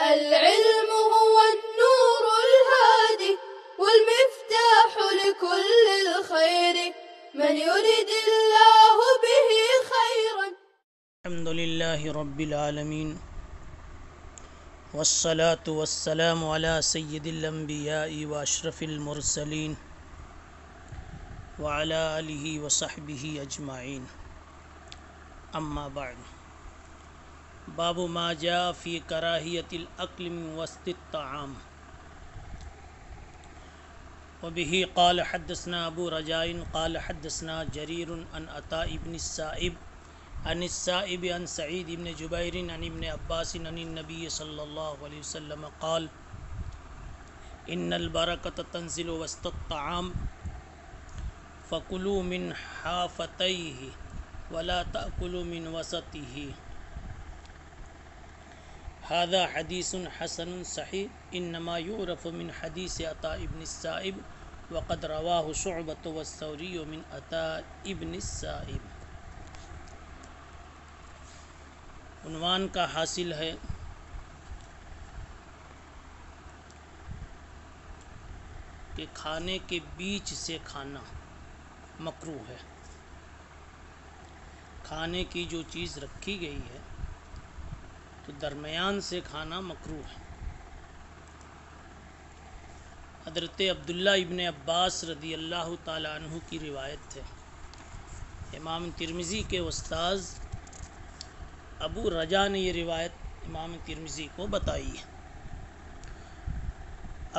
العلم هو النور الهادي والمفتاح لكل الخير من يرد الله به خيرا. الحمد لله رب العالمين والصلاة والسلام على سيد الأنبياء وأشرف المرسلين وعلى آله وصحبه أجمعين. أما بعد، باب ما جاء في كراهية الأكل من وسط الطعام. وبه قال حدثنا أبو رجاء قال حدثنا جرير عن عطاء بن السائب عن السائب عن سعيد بن جبير عن ابن عباس عن النبي صلى الله عليه وسلم قال: إن البركة تنزل وسط الطعام فكلوا من حافتيه ولا تأكلوا من وسطه. هذا حديث حسن صحيح إنما يعرف من حديث عطاء بن السائب وقد رواه شعبة والثوري من عطاء بن السائب. عنوان کا حاصل ہے کہ کھانے کے بیچ سے کھانا مکروہ ہے. کھانے کی جو چیز رکھی گئی ہے تو درمیان سے کھانا مکروہ ہے. حضرت عبداللہ ابن عباس رضی اللہ تعالی عنہ کی روایت ہے. امام ترمذی کے استاذ ابو رجا نے یہ روایت امام ترمذی کو بتائی ہے.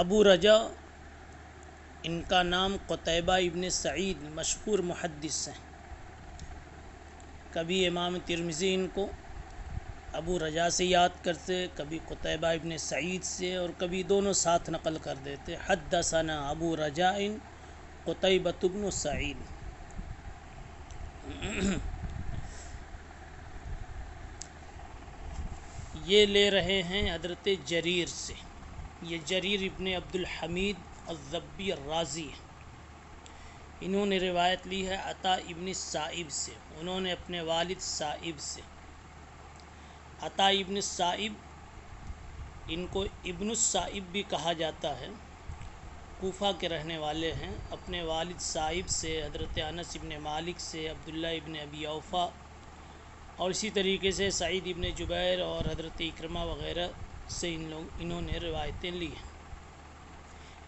ابو رجا، ان کا نام قتیبہ ابن سعید مشہور محدث ہیں. کبھی امام ترمذی ان کو ابو رجا سے یاد کرتے، کبھی قتیبہ ابن سعید سے، اور کبھی دونوں ساتھ نقل کر دیتے. حدثنا ابو رجاء قتیبہ بن سعید. یہ لے رہے ہیں حضرت جریر سے. یہ جریر ابن عبد الحمید الضبی الرازی ہے. انہوں نے روایت لی ہے عطاء ابن السائب سے. انہوں نے اپنے والد سائب سے. عطاء ابن السائب، ان کو ابن السائب بھی کہا جاتا ہے، کوفہ کے رہنے والے ہیں. اپنے والد سائب سے، حضرت انس ابن مالک سے، عبداللہ ابن ابی اوفا اور اسی طریقے سے سعید ابن جبیر اور حضرت اکرمہ وغیرہ سے انہوں نے روایتیں لی ہیں.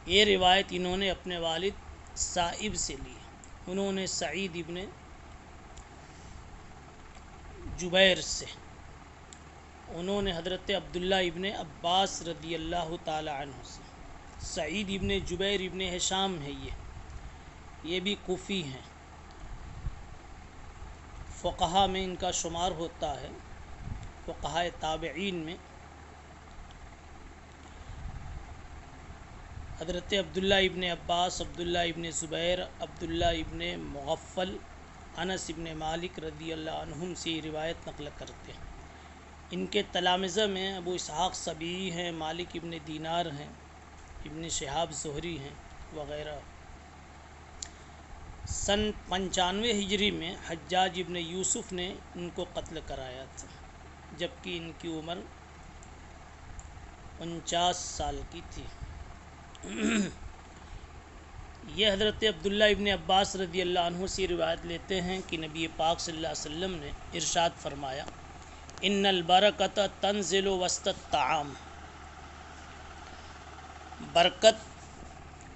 یہ روایت انہوں نے اپنے والد سائب سے لی. انہوں نے سعید ابن جبیر سے. انہوں نے حضرت عبداللہ ابن عباس رضی اللہ تعالی عنہ سے. سعید ابن جبیر ابن ہشام ہے. یہ بھی کوفی ہیں. فقہا میں ان کا شمار ہوتا ہے، فقہا تابعین میں. حضرت عبداللہ ابن عباس، عبداللہ ابن زبیر، عبداللہ ابن مغفل، انس ابن مالک رضی اللہ عنہم سے روایت نقل کرتے ہیں. ان کے تلامذہ میں ابو اسحاق سبیعی ہیں، مالک ابن دینار ہیں، ابن شہاب زہری ہیں وغیرہ. سن 95 ہجری میں حجاج ابن یوسف نے ان کو قتل کرایا تھا، جبکہ ان کی عمر 49 سال کی تھی. یہ حضرت عبداللہ ابن عباس رضی اللہ عنہ سے روایت لیتے ہیں کہ نبی پاک صلی اللہ علیہ وسلم نے ارشاد فرمایا: ان البرکۃ تنزل وسط الطعام. برکت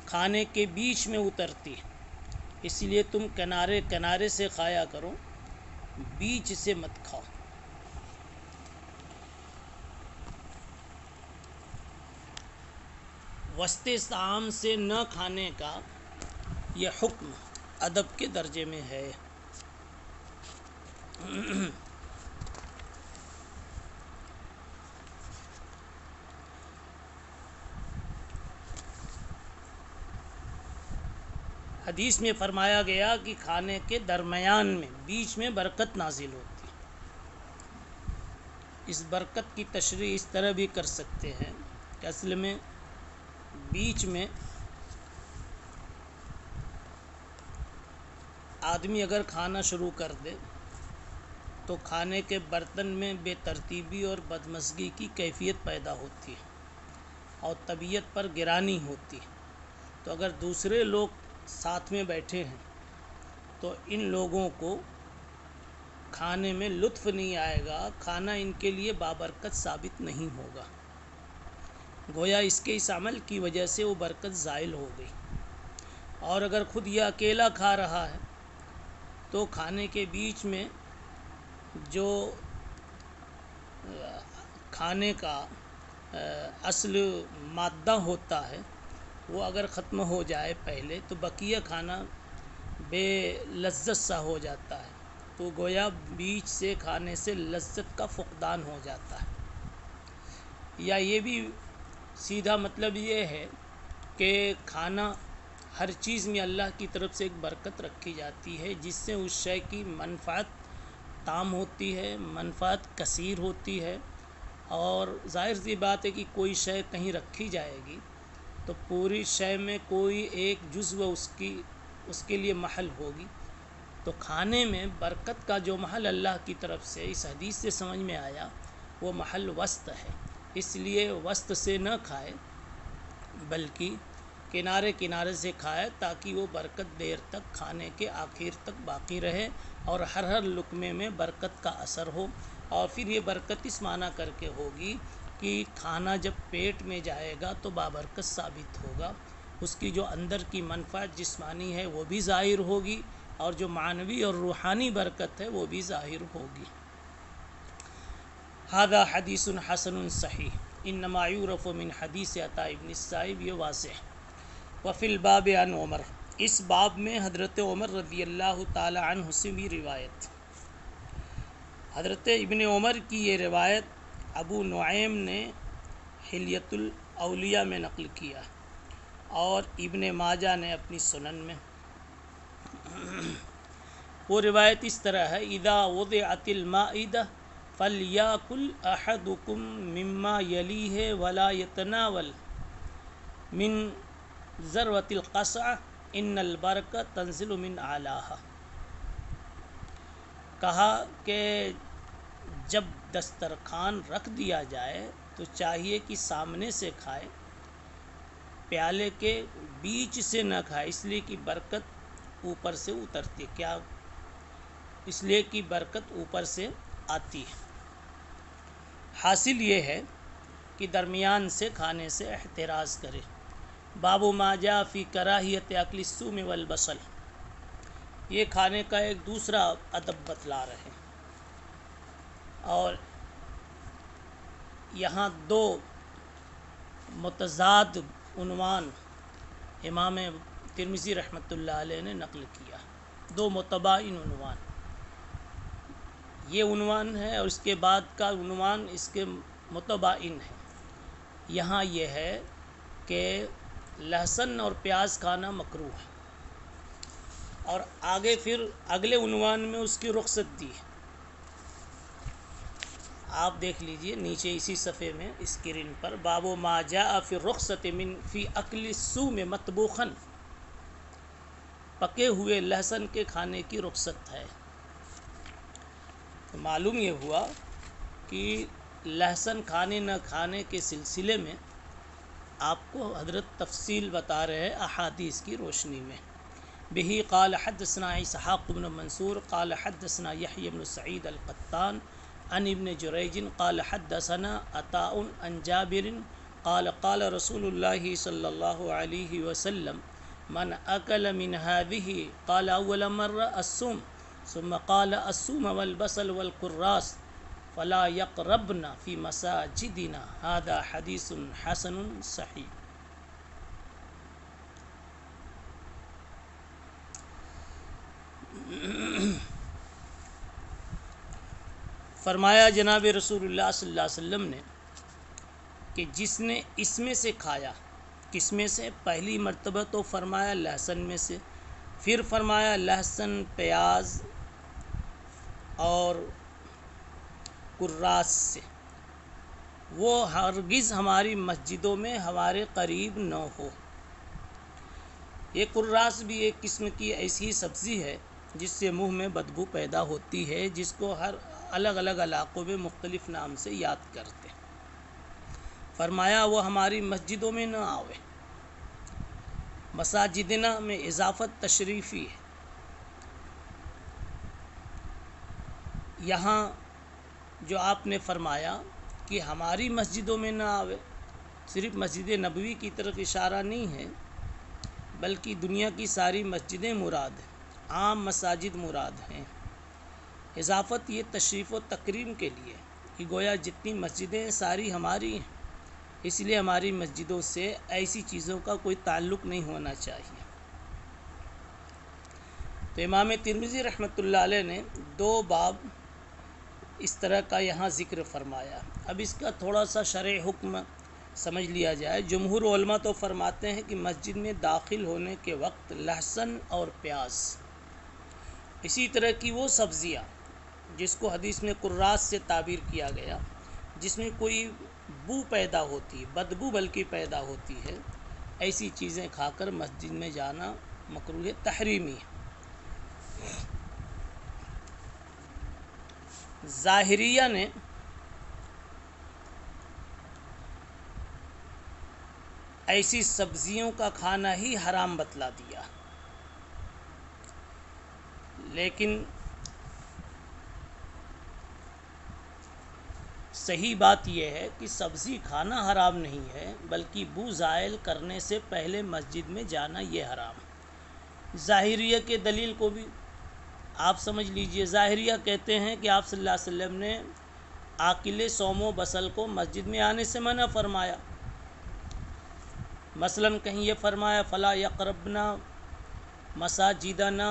کھانے کے بیچ میں اترتی ہے، اس لیے تم کنارے کنارے سے کھایا کرو، بیچ سے مت کھاؤ. وسط طعام سے نہ کھانے کا یہ حکم ادب کے درجے میں ہے. حدیث میں فرمایا گیا کہ کھانے کے درمیان میں، بیچ میں برکت نازل ہوتی ہے. اس برکت کی تشریح اس طرح بھی کر سکتے ہیں کہ اصل میں بیچ میں آدمی اگر کھانا شروع کر دے تو کھانے کے برتن میں بے ترتیبی اور بدمزگی کی کیفیت پیدا ہوتی ہے اور طبیعت پر گرانی ہوتی ہے۔ تو اگر دوسرے لوگ ساتھ میں بیٹھے ہیں تو ان لوگوں کو کھانے میں لطف نہیں آئے گا، کھانا ان کے لیے بابرکت ثابت نہیں ہوگا، گویا اس کے اس عمل کی وجہ سے وہ برکت زائل ہو گئی۔ اور اگر خود یہ اکیلا کھا رہا ہے تو کھانے کے بیچ میں جو کھانے کا اصل مادہ ہوتا ہے وہ اگر ختم ہو جائے پہلے تو بقیہ کھانا بے لذت سا ہو جاتا ہے، تو گویا بیچ سے کھانے سے لذت کا فقدان ہو جاتا ہے۔ یا یہ بھی سیدھا مطلب یہ ہے کہ کھانا ہر چیز میں اللہ کی طرف سے ایک برکت رکھی جاتی ہے جس سے اس شے کی منفعت تام ہوتی ہے، منفعت کثیر ہوتی ہے، اور ظاہر سی بات ہے کہ کوئی شے کہیں رکھی جائے گی تو پوری شے میں کوئی ایک جزو اس کے لیے محل ہوگی۔ تو کھانے میں برکت کا جو محل اللہ کی طرف سے اس حدیث سے سمجھ میں آیا وہ محل وسط ہے، اس لیے وسط سے نہ کھائے بلکہ کنارے کنارے سے کھائے تاکہ وہ برکت دیر تک کھانے کے آخر تک باقی رہے اور ہر لقمے میں برکت کا اثر ہو۔ اور پھر یہ برکت اس معنی کر کے ہوگی کہ کھانا جب پیٹ میں جائے گا تو بابرکت ثابت ہوگا، اس کی جو اندر کی منفعت جسمانی ہے وہ بھی ظاہر ہوگی اور جو معنوی اور روحانی برکت ہے وہ بھی ظاہر ہوگی۔ ھذا حدیث حسن صحیح انما یعرف من حدیث عطاء بن السائب، یہ واضح۔ وفی الباب عن عمر، اس باب میں حضرت عمر رضی اللہ تعالی عنہ سے بھی روایت۔ حضرت ابن عمر کی یہ روایت ابو نعیم نے حلیۃ الاولیاء میں نقل کیا اور ابن ماجہ نے اپنی سنن میں۔ وہ روایت اس طرح ہے: اذا وضعت المائدہ فلیاکل احدکم مما یلیہ ولا یتناول من ذروۃ القصع ان البرکہ تنزل من اعلیہا۔ کہا کہ جب دسترخوان رکھ دیا جائے تو چاہیے کہ سامنے سے کھائے، پیالے کے بیچ سے نہ کھائے، اس لیے کہ برکت اوپر سے اترتی، کیا اس لیے کہ برکت اوپر سے آتی ہے۔ حاصل یہ ہے کہ درمیان سے کھانے سے احتراز کرے۔ باب ما جاء فی کراہیت اکل الثوم والبصل، یہ کھانے کا ایک دوسرا ادب بتلا رہے ہیں، اور یہاں دو متضاد عنوان امام ترمذی رحمۃ اللہ علیہ نے نقل کیا، دو متباین عنوان، یہ عنوان ہے اور اس کے بعد کا عنوان اس کے متباین ہے۔ یہاں یہ ہے کہ لہسن اور پیاز کھانا مکروہ ہے، اور آگے پھر اگلے عنوان میں اس کی رخصت دی ہے۔ آپ دیکھ لیجئے نیچے اسی صفحے میں اسکرین پر، باب ما جاء فی الرخصۃ من فی اکل الثوم مطبوخا، پکے ہوئے لہسن کے کھانے کی رخصت ہے۔ تو معلوم یہ ہوا کہ لہسن کھانے نہ کھانے کے سلسلے میں آپ کو حضرت تفصیل بتا رہے ہیں احادیث کی روشنی میں۔ بہ قال حدثنا اسحاق بن منصور قال حدثنا یحیی بن سعید القطان عن ابن جریج قال حدثنا عطاء عن جابر قال قال رسول اللہ صلی اللہ علیہ وسلم من اکل من هذه قال اول مرہ الثوم ثم قال الثوم والبصل والقراص فلا يقربن في مساجدنا هذا حدیث حسن صحیح۔ فرمایا جناب رسول اللہ صلی اللہ علیہ وسلم نے کہ جس نے اس میں سے کھایا، کس میں سے؟ پہلی مرتبہ تو فرمایا لہسن میں سے، پھر فرمایا لہسن، پیاز اور قراص سے، وہ ہرگز ہماری مسجدوں میں ہمارے قریب نہ ہو۔ یہ قراص بھی ایک قسم کی ایسی سبزی ہے جس سے منہ میں بدبو پیدا ہوتی ہے، جس کو ہر الگ الگ علاقوں میں مختلف نام سے یاد کرتے. فرمایا وہ ہماری مسجدوں میں نہ آوے. مساجدنا میں اضافت تشریفی ہے. یہاں جو آپ نے فرمایا کہ ہماری مسجدوں میں نہ آوے، صرف مسجد نبوی کی طرف اشارہ نہیں ہے، بلکہ دنیا کی ساری مسجدیں مراد ہیں، عام مساجد مراد ہیں. اضافت یہ تشریف و تکریم کے لیے کہ گویا جتنی مسجدیں ہیں ساری ہماری ہیں، اس لیے ہماری مسجدوں سے ایسی چیزوں کا کوئی تعلق نہیں ہونا چاہیے. تو امام ترمذی رحمۃ اللہ علیہ نے 2 باب اس طرح کا یہاں ذکر فرمایا. اب اس کا تھوڑا سا شرع حکم سمجھ لیا جائے. جمہور علماء تو فرماتے ہیں کہ مسجد میں داخل ہونے کے وقت لہسن اور پیاز، اسی طرح کی وہ سبزیاں جس کو حدیث میں قراص سے تعبیر کیا گیا، جس میں کوئی بو پیدا ہوتی ہے، بدبو بلکہ پیدا ہوتی ہے، ایسی چیزیں کھا کر مسجد میں جانا مکروہ تحریمی ہے. ظاہریہ نے ایسی سبزیوں کا کھانا ہی حرام بتلا دیا، لیکن صحیح بات یہ ہے کہ سبزی کھانا حرام نہیں ہے، بلکہ بو زائل کرنے سے پہلے مسجد میں جانا یہ حرام ہے. ظاہریہ کے دلیل کو بھی آپ سمجھ لیجئے. ظاہریہ کہتے ہیں کہ آپ صلی اللہ علیہ وسلم نے آکل سوم و بصل کو مسجد میں آنے سے منع فرمایا. مثلا کہیں یہ فرمایا فلا یقربنا مساجدنا،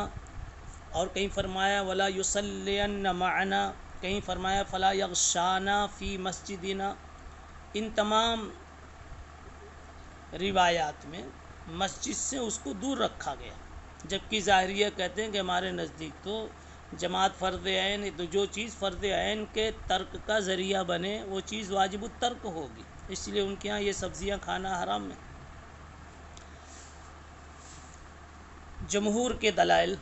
اور کہیں فرمایا ولا یصلین معنا، کہیں فرمایا فلا یغشانا فی مسجدنا. ان تمام روایات میں مسجد سے اس کو دور رکھا گیا، جبکہ ظاہریہ کہتے ہیں کہ ہمارے نزدیک تو جماعت فرض عین، تو جو چیز فرض عین کے ترک کا ذریعہ بنے وہ چیز واجب الترک ہوگی، اس لیے ان کے ہاں یہ سبزیاں کھانا حرام ہے. جمہور کے دلائل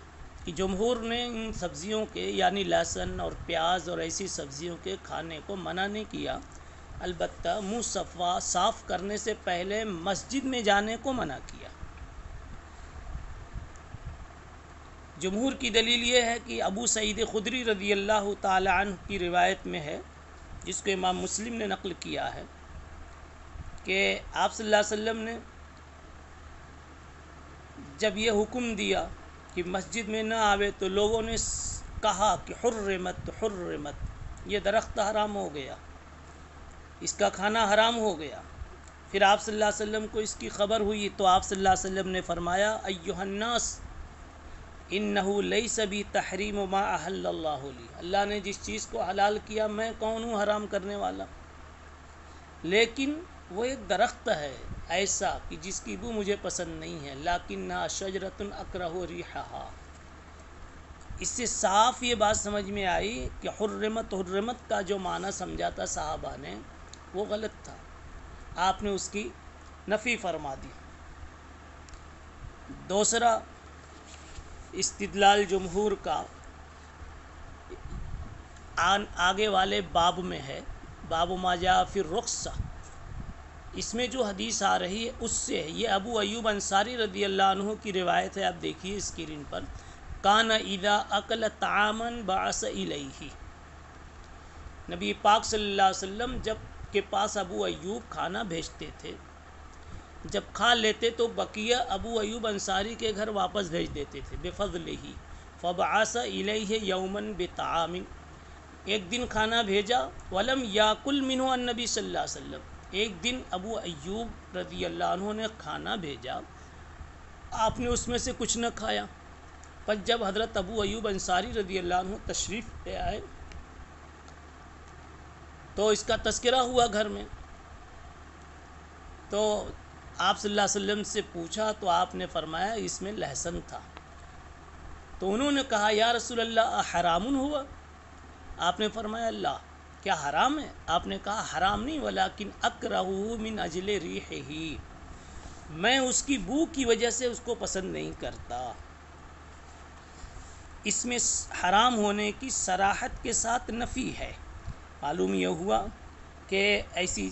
کہ جمہور نے ان سبزیوں کے یعنی لہسن اور پیاز اور ایسی سبزیوں کے کھانے کو منع نہیں کیا، البتہ منہ صاف کرنے سے پہلے مسجد میں جانے کو منع کیا. جمہور کی دلیل یہ ہے کہ ابو سعید خدری رضی اللہ تعالی عنہ کی روایت میں ہے، جس کو امام مسلم نے نقل کیا ہے، کہ آپ صلی اللہ علیہ وسلم نے جب یہ حکم دیا کہ مسجد میں نہ آوے تو لوگوں نے کہا کہ حرمت حرمت، یہ درخت حرام ہو گیا، اس کا کھانا حرام ہو گیا. پھر آپ صلی اللہ علیہ وسلم کو اس کی خبر ہوئی تو آپ صلی اللہ علیہ وسلم نے فرمایا ایھا الناس انہ لیس بی تحریم ما احل اللہ لی، اللہ نے جس چیز کو حلال کیا میں کون ہوں حرام کرنے والا. لیکن وہ ایک درخت ہے ایسا کہ جس کی بو مجھے پسند نہیں ہے، لیکنھا شجرۃ اکرہ ریحھا. اس سے صاف یہ بات سمجھ میں آئی کہ حرمت حرمت کا جو معنی سمجھا تھا صحابہ نے وہ غلط تھا، آپ نے اس کی نفی فرما دی. دوسرا استدلال جمہور کا آگے والے باب میں ہے، باب ما جاء فی الرخصہ. اس میں جو حدیث آ رہی ہے اس سے ہے، یہ ابو ایوب انصاری رضی اللہ عنہ کی روایت ہے، آپ دیکھیے اسکرین پر. کان اذا اکل طعاما بعث الیہ، نبی پاک صلی اللہ علیہ وسلم جب کے پاس ابو ایوب کھانا بھیجتے تھے، جب کھا لیتے تو بقیہ ابو ایوب انصاری کے گھر واپس بھیج دیتے تھے بفضلہ. فبعث الیہ یوما بطعام، ایک دن کھانا بھیجا ولم یاکل منہ النبی صلی اللہ علیہ وسلم، ایک دن ابو ایوب رضی اللہ عنہ نے کھانا بھیجا، آپ نے اس میں سے کچھ نہ کھایا. پر جب حضرت ابو ایوب انصاری رضی اللہ عنہ تشریف لے آئے تو اس کا تذکرہ ہوا گھر میں، تو آپ صلی اللہ علیہ وسلم سے پوچھا تو آپ نے فرمایا اس میں لہسن تھا. تو انہوں نے کہا یا رسول اللہ حرام ہوا؟ آپ نے فرمایا اللہ کیا حرام ہے؟ آپ نے کہا حرام نہیں، ولیکن اکرہ من اجل ریحہ، میں اس کی بو کی وجہ سے اس کو پسند نہیں کرتا. اس میں حرام ہونے کی صراحت کے ساتھ نفی ہے۔ معلوم یہ ہوا کہ ایسی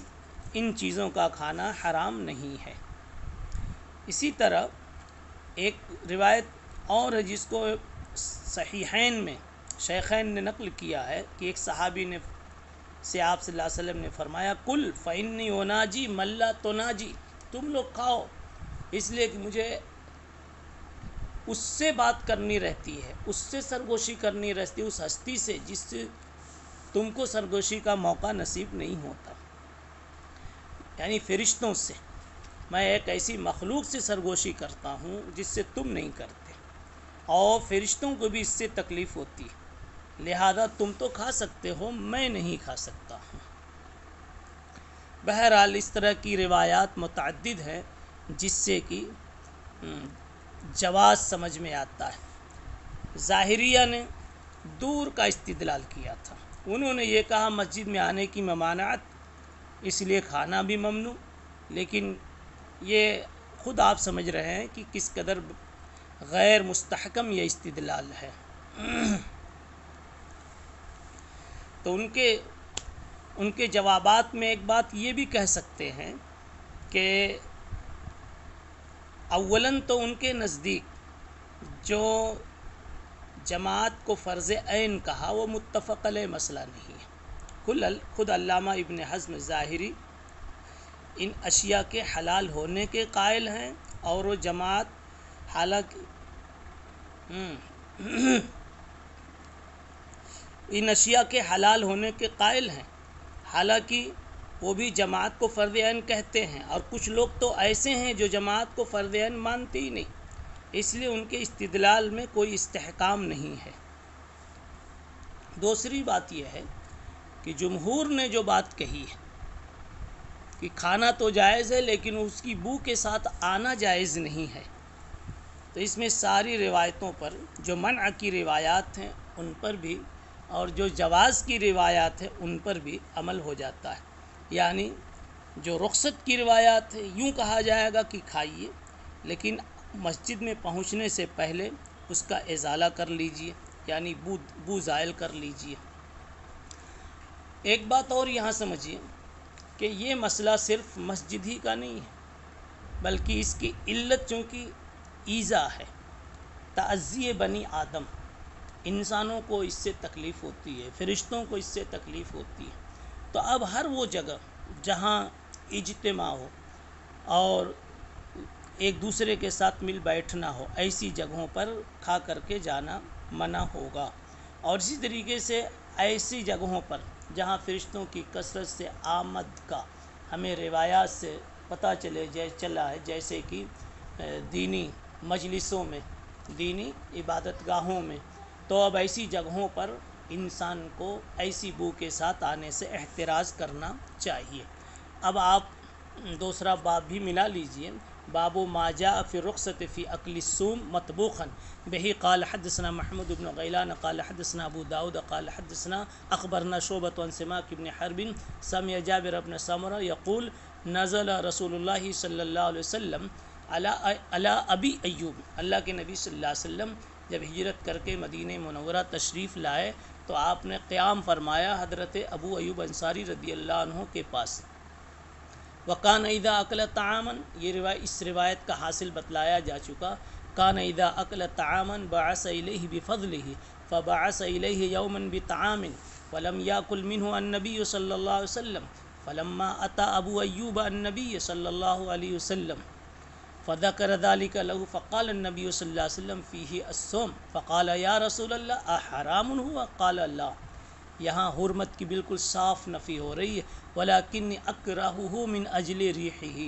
ان چیزوں کا کھانا حرام نہیں ہے۔ اسی طرح ایک روایت اور ہے جس کو صحیحین میں شیخین نے نقل کیا ہے کہ ایک صحابی نے سے آپ صلی اللہ علیہ وسلم نے فرمایا کل فإنی اناجی من لا تناجی، تم لوگ کھاؤ اس لیے کہ مجھے اس سے بات کرنی رہتی ہے، اس سے سرگوشی کرنی رہتی ہے، اس ہستی سے جس سے تم کو سرگوشی کا موقع نصیب نہیں ہوتا، یعنی فرشتوں سے۔ میں ایک ایسی مخلوق سے سرگوشی کرتا ہوں جس سے تم نہیں کرتے، اور فرشتوں کو بھی اس سے تکلیف ہوتی ہے، لہذا تم تو کھا سکتے ہو، میں نہیں کھا سکتا ہوں۔ بہرحال اس طرح کی روایات متعدد ہیں جس سے کہ جواز سمجھ میں آتا ہے۔ ظاہریہ نے دور کا استدلال کیا تھا، انہوں نے یہ کہا مسجد میں آنے کی ممانعت، اس لیے کھانا بھی ممنوع، لیکن یہ خود آپ سمجھ رہے ہیں کہ کس قدر غیر مستحکم یہ استدلال ہے۔ تو ان کے جوابات میں ایک بات یہ بھی کہہ سکتے ہیں کہ اولاً تو ان کے نزدیک جو جماعت کو فرض عین کہا وہ متفق علیہ مسئلہ نہیں ہے۔ خود علامہ ابن حزم ظاہری ان اشیاء کے حلال ہونے کے قائل ہیں، اور وہ جماعت حالانکہ ان اشیاء کے حلال ہونے کے قائل ہیں، حالانکہ وہ بھی جماعت کو فرض عین کہتے ہیں، اور کچھ لوگ تو ایسے ہیں جو جماعت کو فرض عین مانتے ہی نہیں، اس لیے ان کے استدلال میں کوئی استحکام نہیں ہے۔ دوسری بات یہ ہے کہ جمہور نے جو بات کہی ہے کہ کھانا تو جائز ہے لیکن اس کی بو کے ساتھ آنا جائز نہیں ہے، تو اس میں ساری روایتوں پر جو منع کی روایات ہیں ان پر بھی اور جو جواز کی روایات ہیں ان پر بھی عمل ہو جاتا ہے۔ یعنی جو رخصت کی روایات ہے یوں کہا جائے گا کہ کھائیے، لیکن مسجد میں پہنچنے سے پہلے اس کا ازالہ کر لیجئے، یعنی بو زائل کر لیجئے۔ ایک بات اور یہاں سمجھیے کہ یہ مسئلہ صرف مسجد ہی کا نہیں ہے، بلکہ اس کی علت چونکہ ایذا ہے، تعزیے بنی آدم، انسانوں کو اس سے تکلیف ہوتی ہے، فرشتوں کو اس سے تکلیف ہوتی ہے، تو اب ہر وہ جگہ جہاں اجتماع ہو اور ایک دوسرے کے ساتھ مل بیٹھنا ہو، ایسی جگہوں پر کھا کر کے جانا منع ہوگا۔ اور اسی طریقے سے ایسی جگہوں پر جہاں فرشتوں کی کثرت سے آمد کا ہمیں روایات سے پتہ چلا ہے، جیسے کہ دینی مجلسوں میں، دینی عبادت گاہوں میں، تو اب ایسی جگہوں پر انسان کو ایسی بو کے ساتھ آنے سے احتراز کرنا چاہیے۔ اب آپ دوسرا باب بھی ملا لیجئے، باب ما جاء فی الرخصۃ فی اکل السوم مطبوخا بہ قال حدثنا محمود بن غیلان قال حدثنا ابو داود قال حدثنا اخبرنا شعبۃ عن سماک بن حرب سمع جابر بن سمرہ یقول نزل رسول اللہ صلی اللہ علیہ وسلم علی ابی ایوب، اللہ کے نبی صلی اللہ علیہ وسلم جب ہجرت کر کے مدینہ منورہ تشریف لائے تو آپ نے قیام فرمایا حضرت ابو ایوب انصاری رضی اللہ عنہ کے پاس۔ وَكَانَ إِذَا أَكَلَ طَعَامًا، یہ اس روایت کا حاصل بتلایا جا چکا، كَانَ إِذَا أَكَلَ طَعَامًا بَعَثَ إِلَيْهِ بِفَضْلِهِ فَبَعَثَ إِلَيْهِ يَوْمًا بِطَعَامٍ وَلَمْ يَأْكُلْ مِنْهُ النَّبِيُّ صلى الله عليه وسلم فَلَمَّا أَتَى أَبُو أَيُّوبَ النَّبِيَّ صلى الله عليه وسلم فذكر ذلك له فقال النبي صلى الله عليه وسلم فيه الصوم فقال يا رسول الله أحرام هو قال لا۔ یہاں حرمت کی بالکل صاف نفی ہو رہی ہے، ولكن اکرہہ من اجل ریحہ،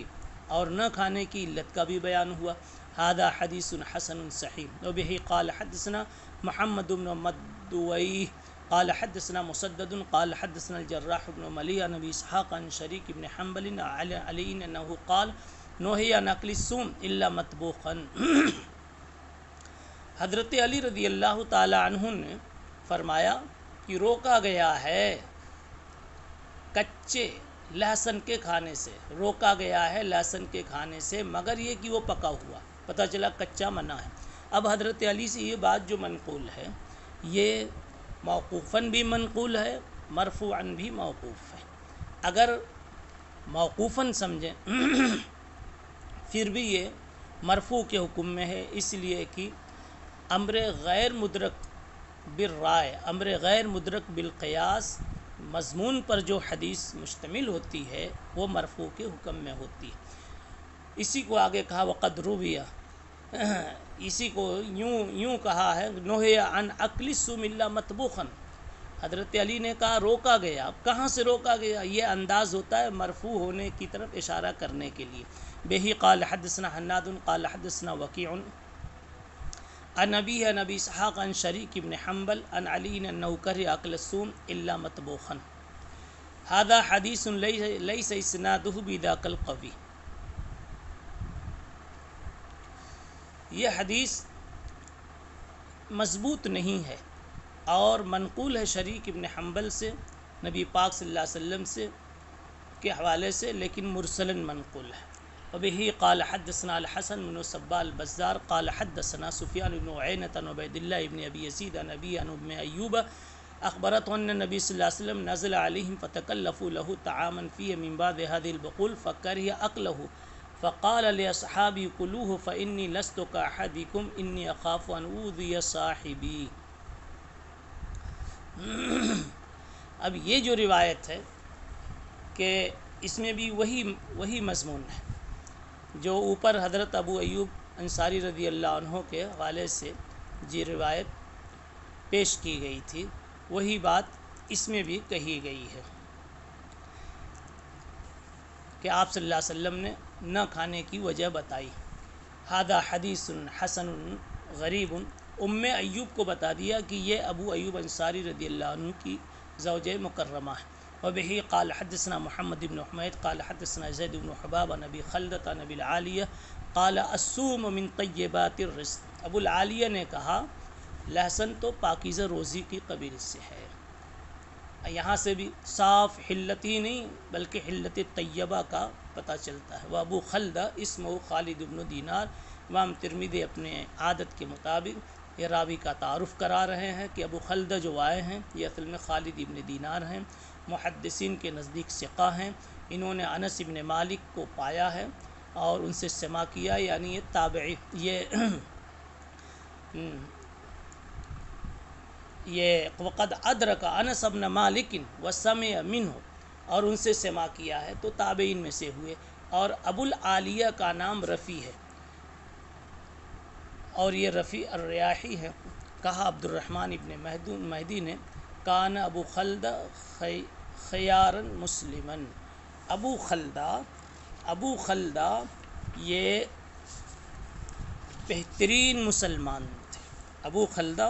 اور نہ کھانے کی علت کا بھی بیان ہوا۔ هذا حدیث حسن صحیح۔ وبه قال حدثنا محمد بن مدویہ قال حدثنا مسدد قال حدثنا الجراح بن ملیح عن ابی اسحاق عن شریک بن حنبل علی انه قال نہی عن اکل السوم الا مطبوخا۔ حضرت علی رضی اللہ تعالی عنہ نے فرمایا کہ روکا گیا ہے کچے لہسن کے کھانے سے، روکا گیا ہے لہسن کے کھانے سے، مگر یہ کہ وہ پکا ہوا، پتہ چلا کچا منع ہے۔ اب حضرت علی سے یہ بات جو منقول ہے یہ موقوفاً بھی منقول ہے، مرفوعاً بھی موقوف ہے۔ اگر موقوفاً سمجھیں پھر بھی یہ مرفوع کے حکم میں ہے، اس لیے کہ امر غیر مدرک بالرائے، امر غیر مدرک بالقیاس مضمون پر جو حدیث مشتمل ہوتی ہے وہ مرفوع کے حکم میں ہوتی ہے۔ اسی کو آگے کہا وقد رویہ، اسی کو یوں کہا ہے نہی عن اکل السم الا مطبوخا، حضرت علی نے کہا روکا گیا، کہاں سے روکا گیا؟ یہ انداز ہوتا ہے مرفوع ہونے کی طرف اشارہ کرنے کے لیے۔ بہی قال حدثنا حناد قال حدثنا وکیع عن ابی عن ابی اسحاق عن شریک بن حنبل عن علی انه کرہ اکل السم الا مطبوخا، هذا حدیث لیس اسناده بذاک القوی، یہ حدیث مضبوط نہیں ہے اور منقول ہے شریک ابن حنبل سے نبی پاک صلی اللہ علیہ وسلم سے کے حوالے سے، لیکن مرسلاً منقول ہے۔ وبه قال حدثنا الحسن بن صباح البزار قال حدثنا سفیان بن عینۃ عن عبید اللہ ابن ابی یزید عن ابی عن ام ایوب اخبرته ان النبی صلی اللہ علیہ وسلم نزل علیہم فتکلفوا له طعاما فيه من بعض هذه البقول فكره اكله فقال لاصحابي كلوه فاني لست كاحدكم اني اخاف ان اوذي صاحبي۔ اب یہ جو روایت ہے کہ اس میں بھی وہی مضمون ہے جو اوپر حضرت ابو ایوب انصاری رضی اللہ عنہ کے حوالے سے جی روایت پیش کی گئی تھی، وہی بات اس میں بھی کہی گئی ہے کہ آپ صلی اللہ علیہ وسلم نے نہ کھانے کی وجہ بتائی۔ ھذا حدیث حسن غریب، ام ایوب کو بتا دیا کہ یہ ابو ایوب انصاری رضی اللہ عنہ کی زوجہ مکرمہ ہے۔ وبه قال حدثنا محمد بن حمید قال حدثنا زید بن حباب عن ابی خلدۃ عن ابی العالیہ قال الصوم من طیبات الرزق، ابو العالیہ نے کہا لہسن تو پاکیزہ روزی کی قبیل سے ہے۔ یہاں سے بھی صاف حلت ہی نہیں بلکہ حلت طیبہ کا پتہ چلتا ہے۔ وہ ابو خلدہ اسمہ خالد بن دینار، امام ترمذی اپنے عادت کے مطابق یہ راوی کا تعارف کرا رہے ہیں کہ ابو خلدہ جو آئے ہیں یہ اصل میں خالد ابن دینار ہیں، محدثین کے نزدیک ثقہ ہیں، انہوں نے انس ابن مالک کو پایا ہے اور ان سے سماع کیا، یعنی یہ تابعی، یہ وقد ادرک انس ابن مالک وسمع منہ، اور ان سے سماع کیا ہے تو تابعین میں سے ہوئے۔ اور ابو العالیہ کا نام رفیع ہے اور یہ رفیع الریاحی ہے۔ کہا عبد الرحمن ابن مہدی نے کان ابو خلدہ خیارا مسلمن، ابو خلدہ یہ بہترین مسلمان تھے، ابو خلدہ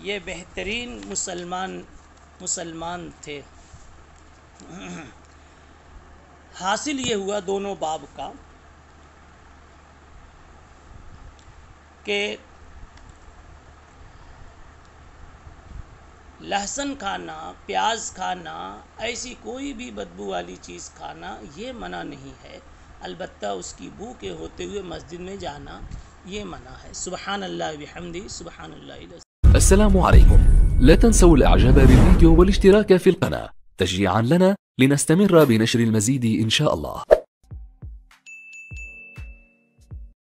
یہ بہترین مسلمان تھے۔ حاصل یہ ہوا دونوں باب کا کہ لہسن کھانا، پیاز کھانا، ایسی کوئی بھی بدبو والی چیز کھانا یہ منع نہیں ہے، البتہ اس کی بو کے ہوتے ہوئے مسجد میں جانا یہ منع ہے۔ سبحان اللہ بحمدہ، سبحان اللہ العظیم۔ السلام عليكم، لا تنسوا الاعجاب بالفيديو والاشتراك في القناة تشجيعا لنا لنستمر بنشر المزيد إن شاء الله.